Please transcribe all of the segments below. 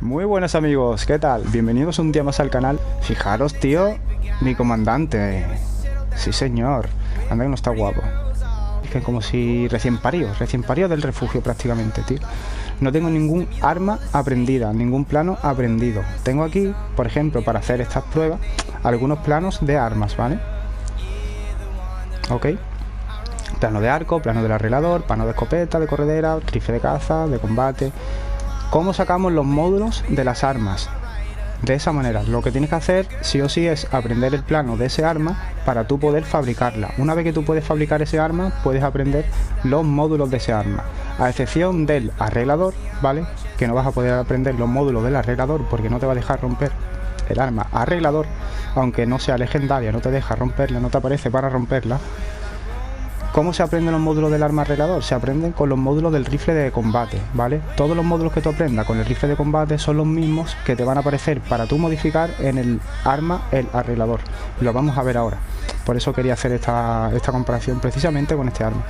Muy buenas amigos, ¿qué tal? Bienvenidos un día más al canal. Fijaros, tío, mi comandante. Sí, señor. Anda que no está guapo. Es que como si recién parido del refugio prácticamente, tío. No tengo ningún arma aprendida, ningún plano aprendido. Tengo aquí, por ejemplo, para hacer estas pruebas, algunos planos de armas, ¿vale? Ok. Plano de arco, plano del arreglador, plano de escopeta, de corredera, rifle de caza, de combate. ¿Cómo sacamos los módulos de las armas? De esa manera, lo que tienes que hacer sí o sí es aprender el plano de ese arma para tú poder fabricarla. Una vez que tú puedes fabricar ese arma, puedes aprender los módulos de ese arma. A excepción del arreglador, ¿vale? Que no vas a poder aprender los módulos del arreglador porque no te va a dejar romper el arma arreglador. Aunque no sea legendaria, no te deja romperla, no te aparece para romperla. ¿Cómo se aprenden los módulos del arma arreglador? Se aprenden con los módulos del rifle de combate, ¿vale? Todos los módulos que tú aprendas con el rifle de combate son los mismos que te van a aparecer para tú modificar en el arma el arreglador. Lo vamos a ver ahora. Por eso quería hacer esta comparación precisamente con este arma.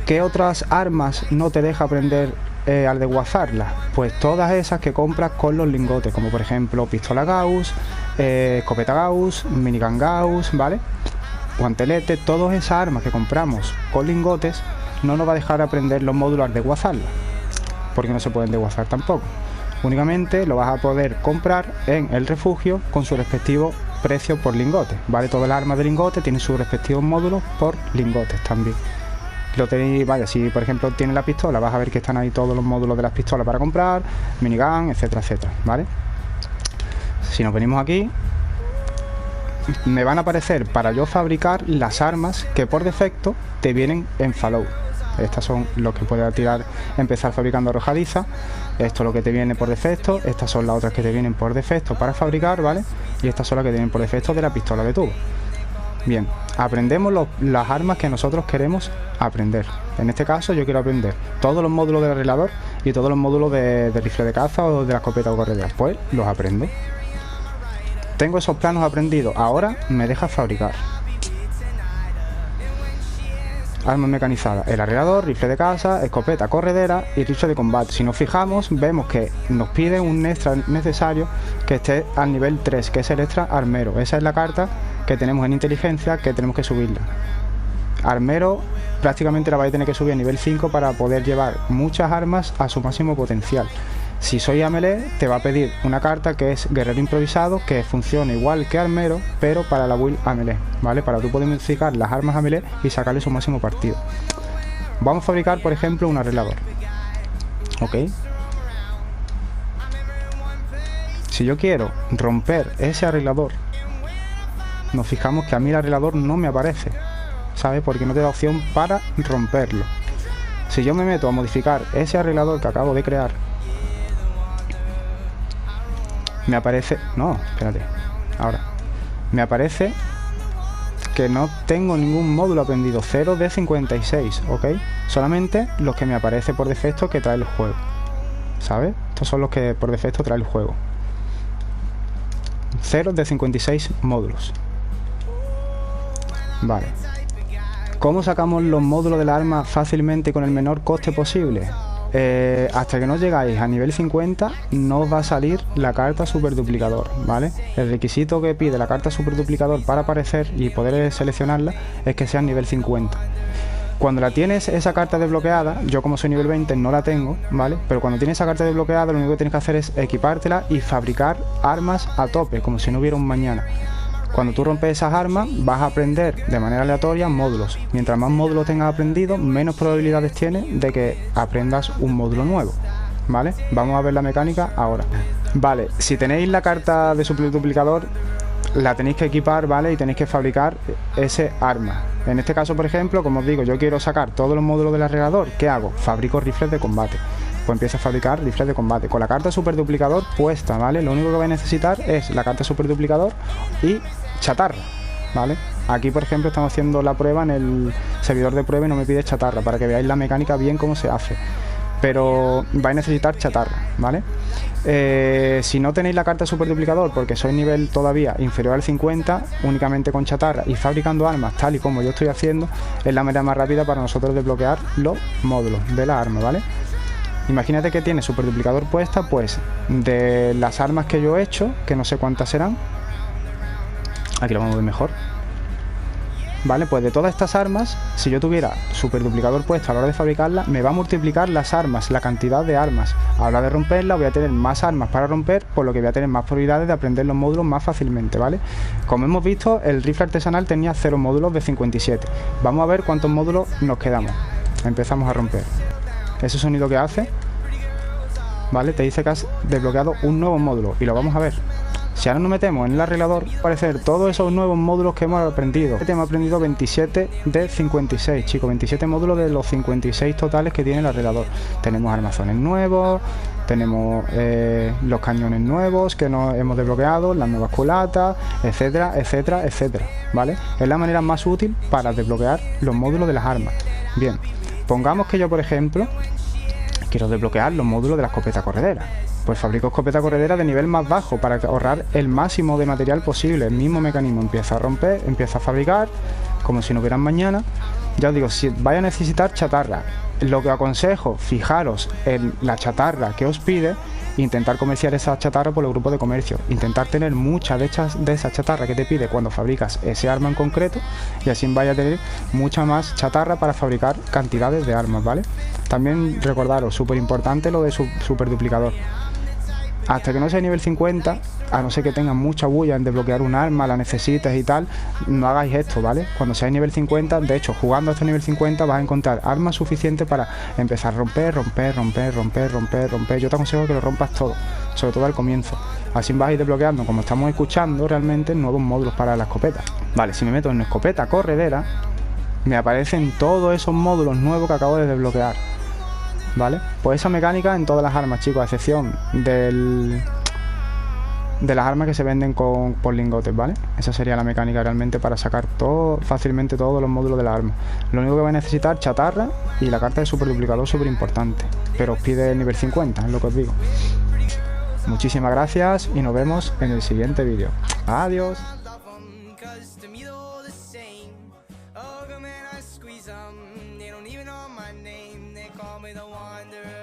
¿Qué otras armas no te deja aprender al desguazarlas? Pues todas esas que compras con los lingotes, como por ejemplo pistola Gauss, escopeta Gauss, minigun Gauss, ¿vale? Guantelete, todas esas armas que compramos con lingotes no nos va a dejar aprender los módulos al desguazarlas, porque no se pueden desguazar tampoco. Únicamente lo vas a poder comprar en el refugio con su respectivo precio por lingote, ¿vale? Todas las armas de lingote tienen sus respectivos módulos por lingotes también. Lo tenéis, vaya, si por ejemplo tiene la pistola, vas a ver que están ahí todos los módulos de las pistolas para comprar, minigun, etcétera, etcétera, ¿vale? Si nos venimos aquí, me van a aparecer para yo fabricar las armas que por defecto te vienen en Fallout. Estas son los que puedes tirar, empezar fabricando arrojadiza. Esto es lo que te viene por defecto. Estas son las otras que te vienen por defecto para fabricar, ¿vale? Y estas son las que vienen por defecto de la pistola de tubo. Bien, aprendemos las armas que nosotros queremos aprender. En este caso yo quiero aprender todos los módulos del arreglador y todos los módulos de rifle de caza o de la escopeta o corredera. Pues los aprendo. Tengo esos planos aprendidos, ahora me deja fabricar. Armas mecanizadas, el arreglador, rifle de caza, escopeta, corredera y rifle de combate. Si nos fijamos, vemos que nos pide un extra necesario que esté al nivel 3, que es el extra armero. Esa es la carta que tenemos en inteligencia, que tenemos que subirla. Armero prácticamente la vais a tener que subir a nivel 5 para poder llevar muchas armas a su máximo potencial. Si soy a melee, te va a pedir una carta que es guerrero improvisado, que funciona igual que armero, pero para la build a melee, ¿vale? Para tú poder modificar las armas a melee y sacarle su máximo partido. Vamos a fabricar, por ejemplo, un arreglador. Ok. Si yo quiero romper ese arreglador, nos fijamos que a mí el arreglador no me aparece, ¿sabes? Porque no te da opción para romperlo. Si yo me meto a modificar ese arreglador que acabo de crear, me aparece... No, espérate. Ahora. Me aparece que no tengo ningún módulo aprendido. 0 de 56, ¿ok? Solamente los que me aparece por defecto que trae el juego, ¿sabes? Estos son los que por defecto trae el juego. 0 de 56 módulos. Vale. ¿Cómo sacamos los módulos del arma fácilmente y con el menor coste posible? Hasta que no llegáis a nivel 50 no os va a salir la carta super duplicador, ¿vale? El requisito que pide la carta super duplicador para aparecer y poder seleccionarla es que sea nivel 50. Cuando la tienes esa carta desbloqueada, yo como soy nivel 20 no la tengo, ¿vale? Pero cuando tienes esa carta desbloqueada, lo único que tienes que hacer es equipártela y fabricar armas a tope, como si no hubiera un mañana. Cuando tú rompes esas armas, vas a aprender de manera aleatoria módulos. Mientras más módulos tengas aprendido, menos probabilidades tienes de que aprendas un módulo nuevo, ¿vale? Vamos a ver la mecánica ahora. Vale, si tenéis la carta de super duplicador, la tenéis que equipar, ¿vale? Y tenéis que fabricar ese arma. En este caso, por ejemplo, como os digo, yo quiero sacar todos los módulos del arreglador. ¿Qué hago? Fabrico rifles de combate. Pues empiezo a fabricar rifles de combate con la carta super duplicador puesta, ¿vale? Lo único que vais a necesitar es la carta super duplicador y chatarra, ¿vale? Aquí, por ejemplo, estamos haciendo la prueba en el servidor de prueba y no me pide chatarra, para que veáis la mecánica bien cómo se hace. Pero vais a necesitar chatarra, ¿vale? Si no tenéis la carta super duplicador porque sois nivel todavía inferior al 50, únicamente con chatarra y fabricando armas tal y como yo estoy haciendo, es la manera más rápida para nosotros desbloquear los módulos de la arma, ¿vale? Imagínate que tiene super duplicador puesta, pues de las armas que yo he hecho, que no sé cuántas serán, aquí lo vamos a ver mejor, ¿vale? Pues de todas estas armas, si yo tuviera super duplicador puesto a la hora de fabricarla, me va a multiplicar las armas, la cantidad de armas. A la hora de romperla voy a tener más armas para romper, por lo que voy a tener más probabilidades de aprender los módulos más fácilmente, ¿vale? Como hemos visto, el rifle artesanal tenía 0 módulos de 57. Vamos a ver cuántos módulos nos quedamos. Empezamos a romper. Ese sonido que hace, ¿vale? Te dice que has desbloqueado un nuevo módulo y lo vamos a ver. Si ahora nos metemos en el arreglador, va a aparecer todos esos nuevos módulos que hemos aprendido. Hemos aprendido 27 de 56, chicos, 27 módulos de los 56 totales que tiene el arreglador. Tenemos armazones nuevos, tenemos los cañones nuevos que nos hemos desbloqueado, las nuevas culatas, etcétera, etcétera, etcétera, ¿vale? Es la manera más útil para desbloquear los módulos de las armas. Bien, pongamos que yo, por ejemplo, quiero desbloquear los módulos de la escopeta corredera. Pues fabrico escopeta corredera de nivel más bajo para ahorrar el máximo de material posible. El mismo mecanismo, empieza a romper, empieza a fabricar, como si no hubieran mañana. Ya os digo, si vais a necesitar chatarra, lo que aconsejo, fijaros en la chatarra que os pide, intentar comerciar esa chatarra por los grupos de comercio, intentar tener muchas de esas chatarra que te pide cuando fabricas ese arma en concreto, y así vais a tener mucha más chatarra para fabricar cantidades de armas, ¿vale? También recordaros, súper importante lo de su super duplicador. Hasta que no sea nivel 50, a no ser que tengas mucha bulla en desbloquear un arma, la necesites y tal, no hagáis esto, ¿vale? Cuando seáis nivel 50, de hecho, jugando hasta nivel 50 vas a encontrar armas suficientes para empezar a romper. Yo te aconsejo que lo rompas todo, sobre todo al comienzo. Así vas a ir desbloqueando, como estamos escuchando, realmente nuevos módulos para la escopeta. Vale, si me meto en escopeta corredera, me aparecen todos esos módulos nuevos que acabo de desbloquear, ¿vale? Pues esa mecánica en todas las armas, chicos, a excepción de las armas que se venden por lingotes, ¿vale? Esa sería la mecánica realmente para sacar fácilmente todos los módulos de la arma. Lo único que vais a necesitar, chatarra y la carta de super duplicador, súper importante, pero os pide el nivel 50, es lo que os digo. Muchísimas gracias y nos vemos en el siguiente vídeo. Adiós. They don't even know my name, they call me the Wanderer.